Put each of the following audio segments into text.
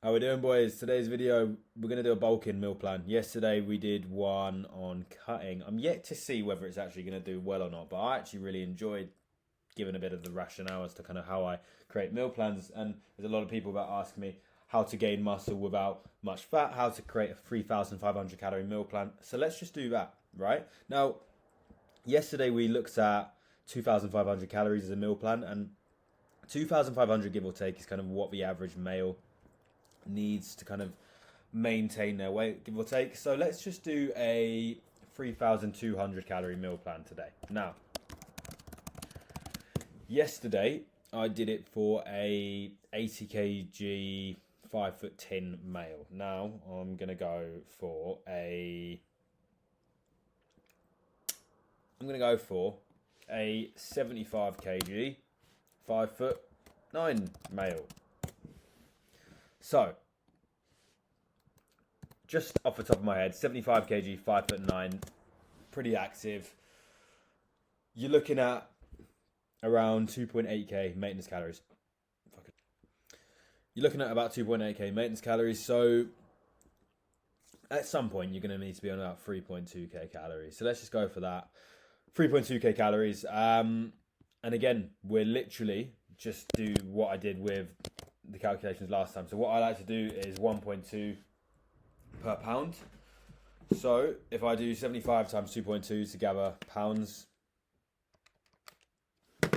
How we doing, boys? Today's video, we're going to do a bulking meal plan. Yesterday we did one on cutting. I'm yet to see whether it's actually going to do well or not, but I actually really enjoyed giving a bit of the rationale as to kind of how I create meal plans. And there's a lot of people that ask me how to gain muscle without much fat, how to create a 3,500 calorie meal plan. So let's just do that, right? Now, yesterday we looked at 2,500 calories as a meal plan, and 2,500 give or take is kind of what the average male needs to kind of maintain their weight, give or take. So let's just do a 3,200 calorie meal plan today. Now, yesterday I did it for a 80 kg 5'10" male. Now I'm gonna go for a 75 kg 5'9" male. So, just off the top of my head, 75 kg, 5'9", pretty active. You're looking at around 2.8k maintenance calories. You're looking at about 2.8k maintenance calories. So, at some point, you're going to need to be on about 3.2k calories. So let's just go for that. 3.2k calories. And again, we're literally just do what I did with the calculations last time. So what I like to do is 1.2 per pound. So if I do 75 times 2.2 to gather pounds,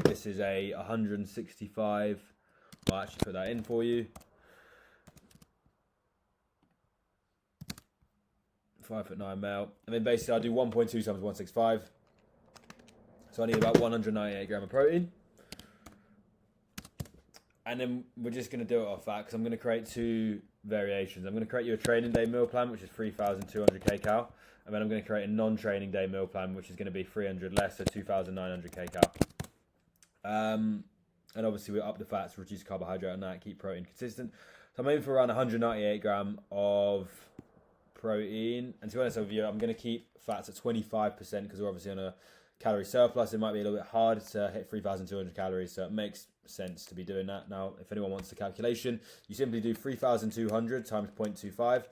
this is a 165. I'll actually put that in for you. 5'9" male. And then basically I do 1.2 times 165. So I need about 198 gram of protein. And then we're just going to do it off that because I'm going to create two variations. I'm going to create you a training day meal plan, which is 3,200 kcal. And then I'm going to create a non-training day meal plan, which is going to be 300 less, so 2,900 kcal. And obviously we'll up the fats, reduce carbohydrate on that, keep protein consistent. So I'm aiming for around 198 gram of protein. And to be honest with you, I'm going to keep fats at 25% because we're obviously on a calorie surplus. It might be a little bit hard to hit 3,200 calories, so it makes sense to be doing that. Now, if anyone wants the calculation, you simply do 3,200 times 0.25.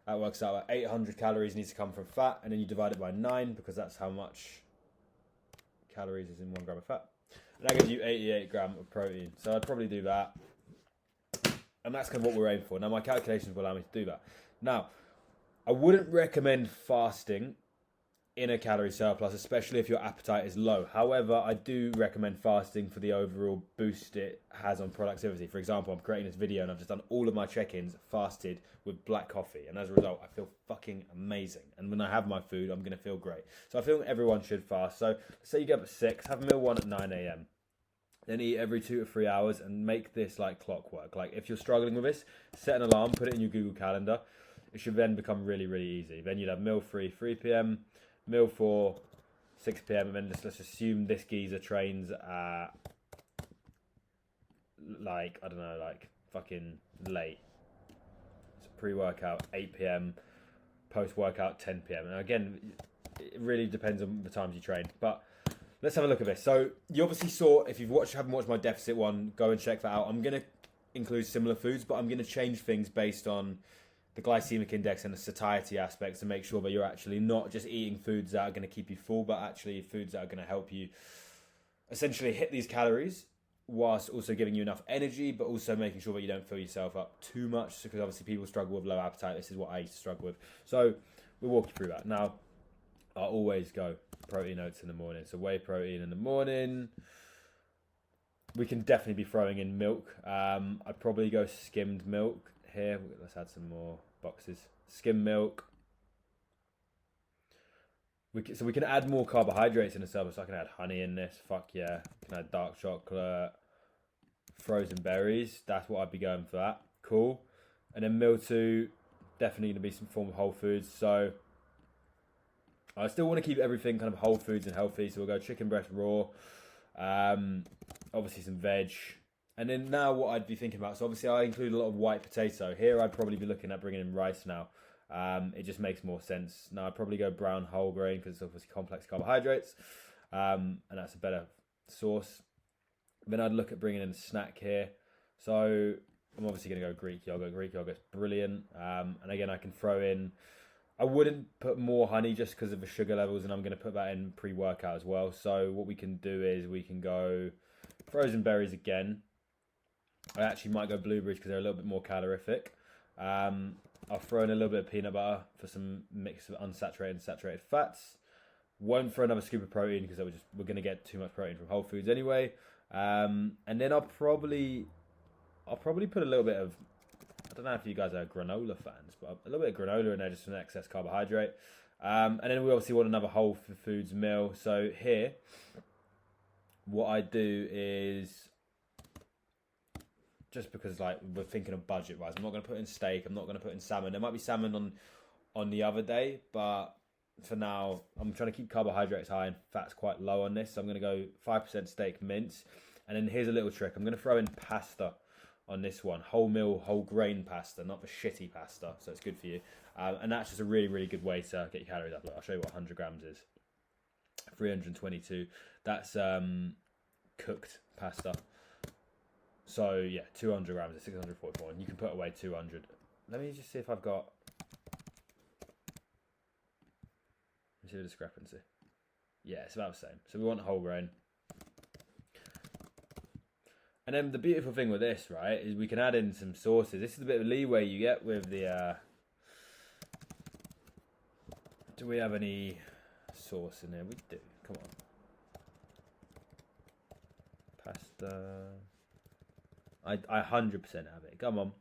That works out at 800 calories needs to come from fat, and then you divide it by 9 because that's how much calories is in 1 gram of fat. And that gives you 88 gram of protein. So I'd probably do that. And that's kind of what we're aiming for. Now, my calculations will allow me to do that. Now, I wouldn't recommend fasting in a calorie surplus, especially if your appetite is low. However, I do recommend fasting for the overall boost it has on productivity. For example, I'm creating this video and I've just done all of my check-ins fasted with black coffee. And as a result, I feel fucking amazing. And when I have my food, I'm going to feel great. So I feel everyone should fast. So let's say you get up at 6, have a meal 1 at 9 a.m. Then eat every 2 to 3 hours and make this like clockwork. Like if you're struggling with this, set an alarm, put it in your Google Calendar. It should then become really, really easy. Then you'd have meal 3, 3 p.m., meal 4, 6 p.m. and then just let's assume this geezer trains at like, I don't know, like fucking late. So pre-workout 8 p.m, post-workout 10 p.m. And again, it really depends on the times you train. But let's have a look at this. So you obviously saw, if you haven't watched my deficit one, go and check that out. I'm going to include similar foods, but I'm going to change things based on the glycemic index and the satiety aspects to make sure that you're actually not just eating foods that are going to keep you full, but actually foods that are going to help you essentially hit these calories whilst also giving you enough energy, but also making sure that you don't fill yourself up too much, because obviously people struggle with low appetite. This is what I used to struggle with. So we'll walk you through that. Now, I always go protein oats in the morning. So whey protein in the morning. We can definitely be throwing in milk. I'd probably go skimmed milk here. Let's add some more boxes. Skim milk. So we can add more carbohydrates in the service. So I can add honey in this. Fuck yeah. I can add dark chocolate, frozen berries. That's what I'd be going for that. Cool. And then meal 2, definitely going to be some form of whole foods. So I still want to keep everything kind of whole foods and healthy. So we'll go chicken breast raw. Obviously some veg. And then now what I'd be thinking about, so obviously I include a lot of white potato. Here I'd probably be looking at bringing in rice now. It just makes more sense. Now I'd probably go brown whole grain because it's obviously complex carbohydrates. And that's a better source. Then I'd look at bringing in a snack here. So I'm obviously going to go Greek yogurt. Greek yogurt's brilliant. And again, I can throw in... I wouldn't put more honey just because of the sugar levels, and I'm going to put that in pre-workout as well. So what we can do is we can go frozen berries again. I actually might go blueberries because they're a little bit more calorific. I'll throw in a little bit of peanut butter for some mix of unsaturated and saturated fats. Won't throw another scoop of protein because we're going to get too much protein from Whole Foods anyway. And then I'll probably put a little bit of, I don't know if you guys are granola fans, but a little bit of granola in there just for an excess carbohydrate. And then we obviously want another Whole Foods meal. So here, what I do is, just because like we're thinking of budget wise, I'm not going to put in steak, I'm not going to put in salmon. There might be salmon on the other day, but for now I'm trying to keep carbohydrates high and fats quite low on this. So I'm going to go 5% steak mince. And then here's a little trick. I'm going to throw in pasta on this one. Wholemeal, whole grain pasta, not the shitty pasta. So it's good for you. And that's just a really, really good way to get your calories up. Look, I'll show you what 100 grams is. 322. That's cooked pasta. So yeah, 200 grams is 644. And you can put away 200. Let me just see if I've got... Let me see the discrepancy. Yeah, it's about the same. So we want whole grain. And then the beautiful thing with this, right, is we can add in some sauces. This is a bit of leeway you get with the... Do we have any sauce in there? We do. Come on. Pasta. I 100% have it. Come on.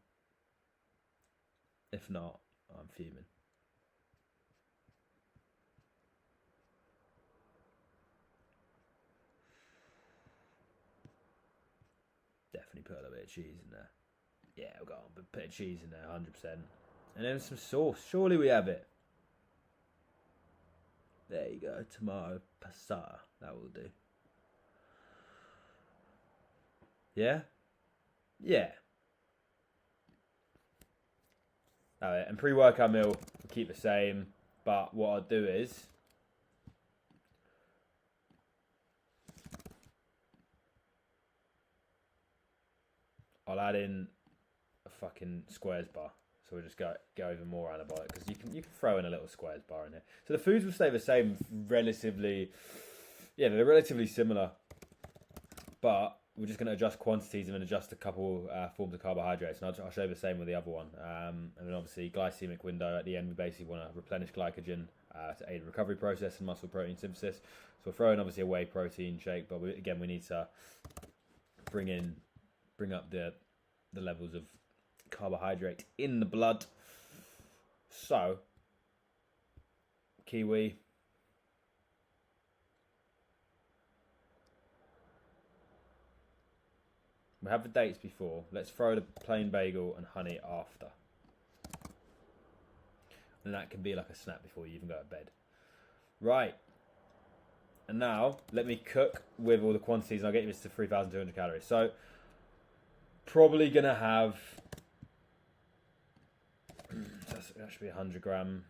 If not, I'm fuming. Definitely put a little bit of cheese in there. Yeah, we've got a bit of cheese in there, 100%. And then some sauce. Surely we have it. There you go. Tomato passata. That will do. Yeah? Yeah. Alright, and pre-workout meal will keep the same. But what I'll do is... I'll add in a fucking squares bar. So we'll just go even more anabolic. Because you can throw in a little squares bar in there. So the foods will stay the same relatively... Yeah, they're relatively similar. But we're just going to adjust quantities and then adjust a couple forms of carbohydrates. And I'll show you the same with the other one. And then obviously glycemic window. At the end, we basically want to replenish glycogen to aid the recovery process and muscle protein synthesis. So we're throwing obviously a whey protein shake. But we need to bring up the levels of carbohydrate in the blood. So, kiwi. We have the dates before. Let's throw the plain bagel and honey after. And that can be like a snack before you even go to bed. Right. And now, let me cook with all the quantities and I'll get you this to 3,200 calories. So, probably going to have... That should be 100 gram.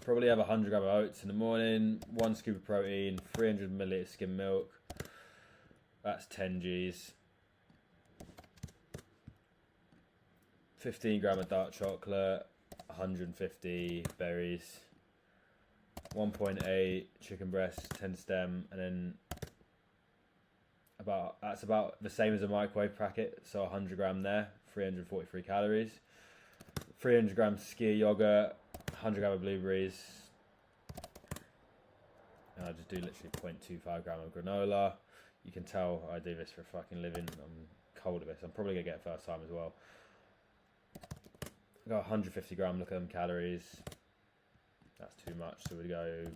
Probably have 100 gram of oats in the morning. 1 scoop of protein. 300 milliliters skim milk. That's 10 Gs. 15 gram of dark chocolate. 150 berries. 1.8 chicken breast, 10 stem, and then that's about the same as a microwave packet, so 100 gram there, 343 calories. 300 grams skyr yogurt, 100 gram of blueberries, and I just do literally 0.25 gram of granola. You can tell I do this for a fucking living. I'm cold of this. I'm probably gonna get it first time as well. I got 150 gram. Look at them calories. That's too much, so we go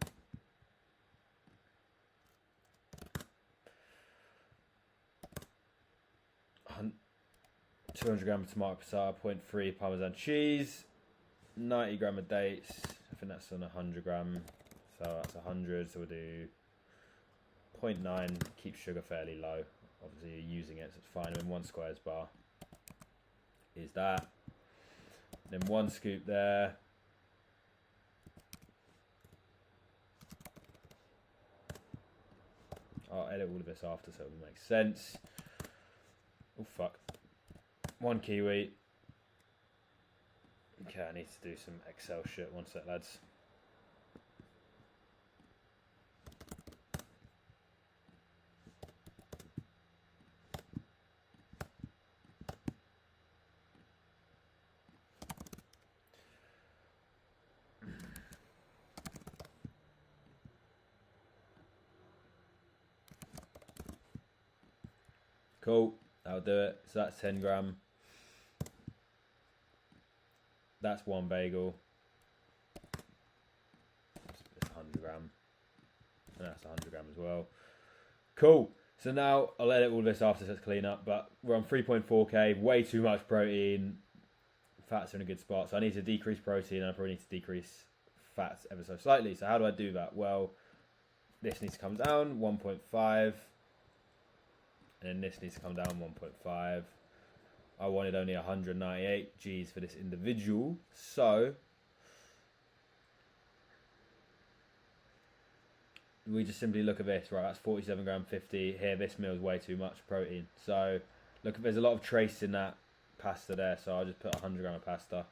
200 gram of tomato passata, 0.3 Parmesan cheese, 90 gram of dates. I think that's on 100 gram, so that's 100. So we'll do 0.9. Keep sugar fairly low. Obviously, you're using it, so it's fine. And 1 squares bar is that. Then 1 scoop there. I'll edit all of this after so it will make sense. Oh fuck. 1 kiwi. Okay, I need to do some Excel shit. One sec, lads. Cool, that'll do it. So that's 10 gram. That's 1 bagel. It's 100 gram. And that's 100 gram as well. Cool. So now I'll edit all this after, so it's clean up. But we're on 3.4k. Way too much protein. Fats are in a good spot. So I need to decrease protein, and I probably need to decrease fats ever so slightly. So how do I do that? Well, this needs to come down 1.5. And then this needs to come down 1.5. I wanted only 198 Gs for this individual. So we just simply look at this, right? That's 47 gram 50. Here, this meal is way too much protein. So look, there's a lot of trace in that pasta there. So I'll just put 100 gram of pasta.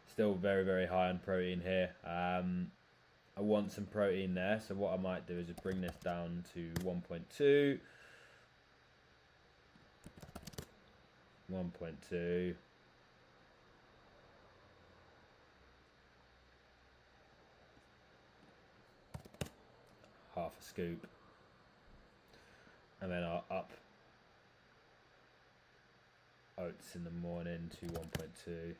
Still very, very high on protein here. I want some protein there, so what I might do is just bring this down to 1.2. 1.2. Half a scoop. And then I'll up oats in the morning to 1.2.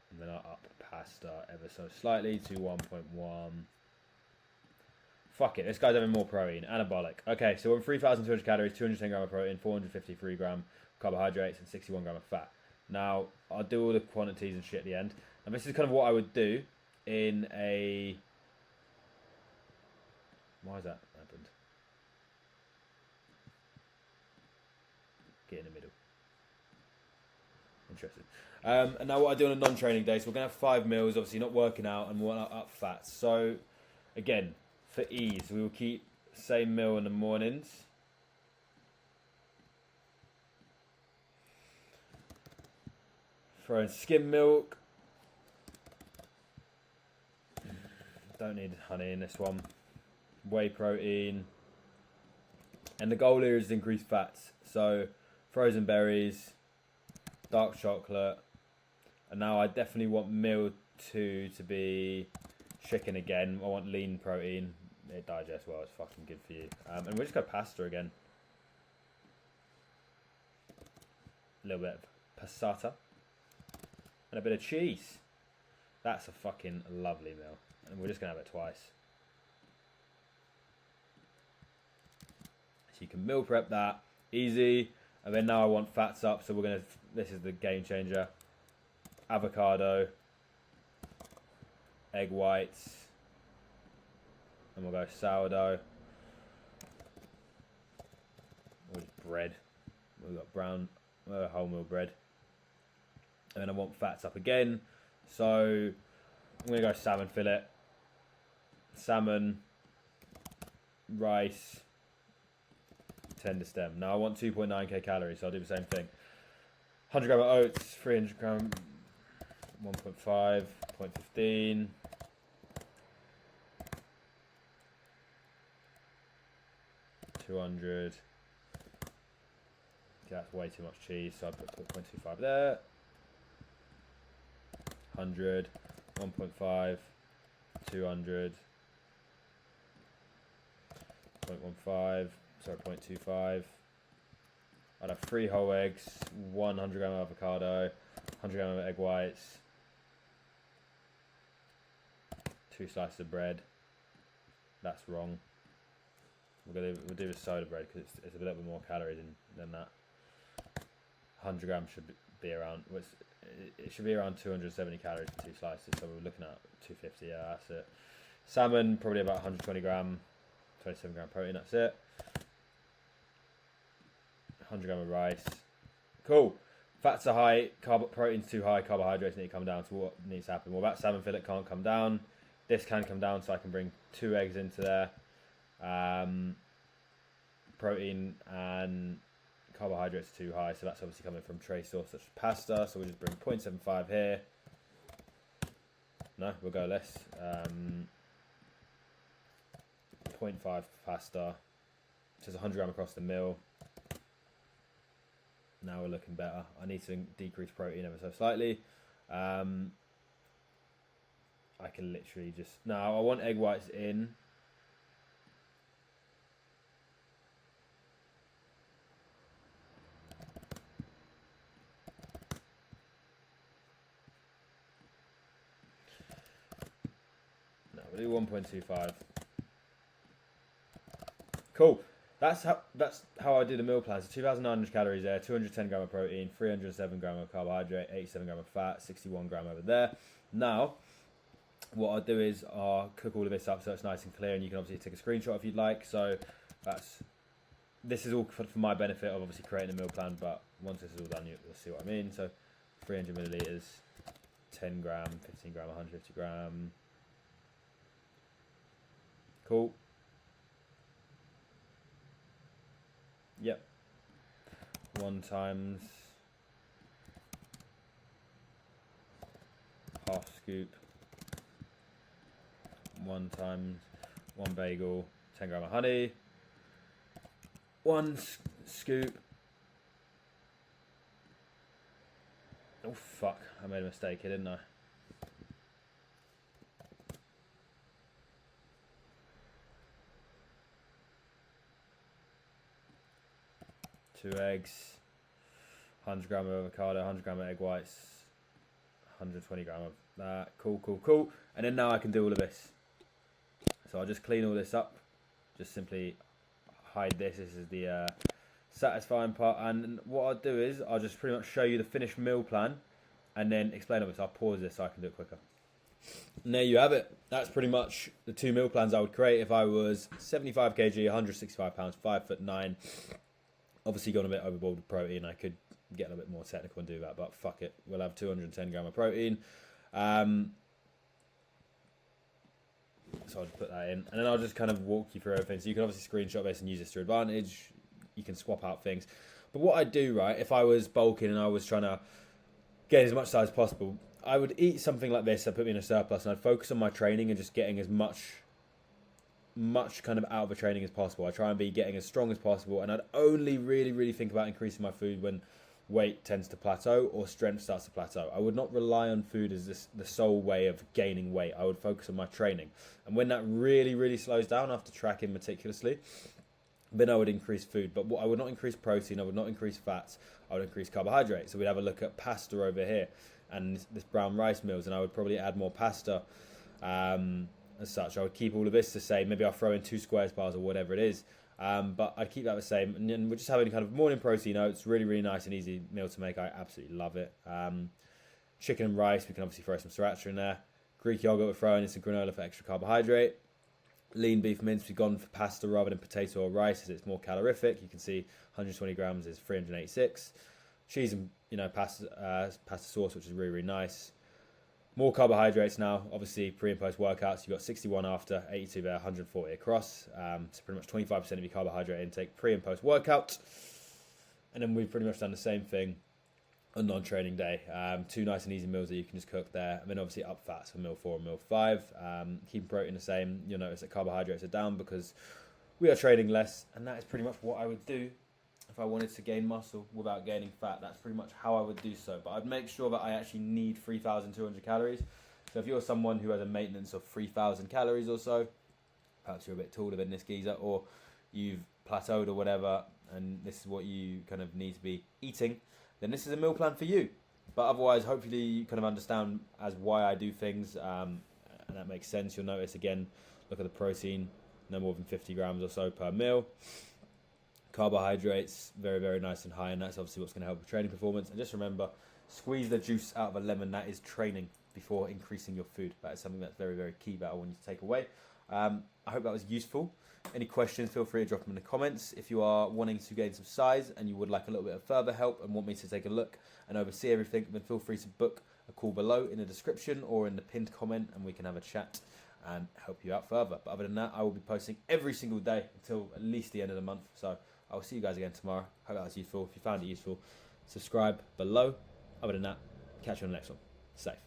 And then I'll up pasta ever so slightly to 1.1. Fuck it, this guy's having more protein. Anabolic. Okay, so we're on 3,200 calories, 210 gram of protein, 453 gram carbohydrates, and 61 gram of fat. Now, I'll do all the quantities and shit at the end. And this is kind of what I would do in a... Why has that happened? Get in the middle. Interesting. And now what I do on a non-training day, so we're going to have 5 meals, obviously not working out, and we want to up fats. So, again, for ease, we will keep same meal in the mornings. Throw in skim milk. Don't need honey in this one. Whey protein. And the goal here is to increase fats. So, frozen berries, dark chocolate. And now I definitely want meal 2 to be chicken again. I want lean protein. It digests well. It's fucking good for you. And we'll just go pasta again. A little bit of passata. And a bit of cheese. That's a fucking lovely meal. And we're just going to have it twice. So you can meal prep that. Easy. And then now I want fats up. So we're going to... This is the game changer. Avocado. Egg whites. And we'll go sourdough. Or just bread. We've got brown wholemeal bread. And then I want fats up again. So I'm going to go salmon fillet. Salmon. Rice. Tender stem. Now I want 2.9k calories, so I'll do the same thing. 100 gram of oats. 300 gram. 1.5. 0.15. 200. That's way too much cheese, so I put 0.25 there. 100, 1.5, 200, 0.15, sorry, 0.25. I'd have 3 whole eggs, 100 gram of avocado, 100 gram of egg whites, 2 slices of bread. That's wrong. We'll do the soda bread because it's a little bit more calories than that. 100 grams should be around. It should be around 270 calories for 2 slices. So we're looking at 250. Yeah, that's it. Salmon probably about 120 gram, 27 gram protein. That's it. 100 gram of rice. Cool. Fats are high. Protein's too high. Carbohydrates need to come down. So what needs to happen? Well, that salmon fillet can't come down. This can come down, so I can bring 2 eggs into there. Protein and carbohydrates are too high, so that's obviously coming from tray source such as pasta. So we'll just bring 0.75 here. No, we'll go less. 0.5 pasta. So it's 100 gram across the meal. Now we're looking better. I need to decrease protein ever so slightly. I can literally just... Now I want egg whites in. No, we'll do 1.25. Cool. That's how I do the meal plan. So 2,900 calories there, 210 gram of protein, 307 gram of carbohydrate, 87 gram of fat, 61 gram over there. Now, what I'll do is I'll cook all of this up so it's nice and clear, and you can obviously take a screenshot if you'd like. So this is all for my benefit of obviously creating a meal plan, but once this is all done, you'll see what I mean. So 300 milliliters, 10 gram, 15 gram, 150 gram. Cool. Yep. 1 times half scoop. 1 times 1 bagel, 10 gram of honey. 1 scoop. Oh fuck, I made a mistake here, didn't I? Two eggs, 100 gram of avocado, 100 gram of egg whites, 120 gram of that. Cool. And then now I can do all of this. So I'll just clean all this up. Just simply hide this. This is the satisfying part. And what I'll do is I'll just pretty much show you the finished meal plan and then explain all this. I'll pause this so I can do it quicker. And there you have it. That's pretty much the 2 meal plans I would create if I was 75 kg, 165 pounds, 5'9". Obviously gone a bit overboard with protein. I could get a little bit more technical and do that, but fuck it. We'll have 210 gram of protein. So I'll just put that in. And then I'll just kind of walk you through everything. So you can obviously screenshot this and use this to your advantage. You can swap out things. But what I do, right, if I was bulking and I was trying to get as much size as possible, I would eat something like this that put me in a surplus, and I'd focus on my training and just getting as much kind of out of a training as possible. I try and be getting as strong as possible, and I'd only really think about increasing my food when weight tends to plateau or strength starts to plateau. I would not rely on food as the sole way of gaining weight. I would focus on my training, and when that really slows down after tracking meticulously, then I would increase food. But I would not increase protein, I would not increase fats, I would increase carbohydrates. So we'd have a look at pasta over here and this brown rice meals, and I would probably add more pasta. As such, I would keep all of this the same. Maybe I'll throw in 2 squares bars or whatever it is, but I'd keep that the same. And then we're just having kind of morning protein oats. Really nice and easy meal to make. I absolutely love it. Chicken and rice. We can obviously throw some sriracha in there. Greek yogurt. We're throwing in some granola for extra carbohydrate. Lean beef mince. We've gone for pasta rather than potato or rice, as it's more calorific. You can see 120 grams is 386. Cheese and pasta sauce, which is really nice. More carbohydrates now, obviously pre and post workouts. You've got 61 after, 82 there, 140 across. So pretty much 25% of your carbohydrate intake pre and post workout. And then we've pretty much done the same thing on non-training day. 2 nice and easy meals that you can just cook there. And then obviously up fats for meal 4 and meal 5. Keeping protein the same. You'll notice that carbohydrates are down because we are training less. And that is pretty much what I would do if I wanted to gain muscle without gaining fat. That's pretty much how I would do so. But I'd make sure that I actually need 3,200 calories. So if you're someone who has a maintenance of 3,000 calories or so, perhaps you're a bit taller than this geezer, or you've plateaued or whatever, and this is what you kind of need to be eating, then this is a meal plan for you. But otherwise, hopefully you kind of understand as why I do things, and that makes sense. You'll notice, again, look at the protein, no more than 50 grams or so per meal. Carbohydrates, very nice and high, and that's obviously what's going to help with training performance. And just remember, squeeze the juice out of a lemon. That is training before increasing your food. That is something that's very key that I want you to take away. I hope that was useful. Any questions, feel free to drop them in the comments. If you are wanting to gain some size and you would like a little bit of further help and want me to take a look and oversee everything, then feel free to book a call below in the description or in the pinned comment, and we can have a chat and help you out further. But other than that, I will be posting every single day until at least the end of the month. So I'll see you guys again tomorrow. Hope that was useful. If you found it useful, subscribe below. Other than that, catch you on the next one. Safe.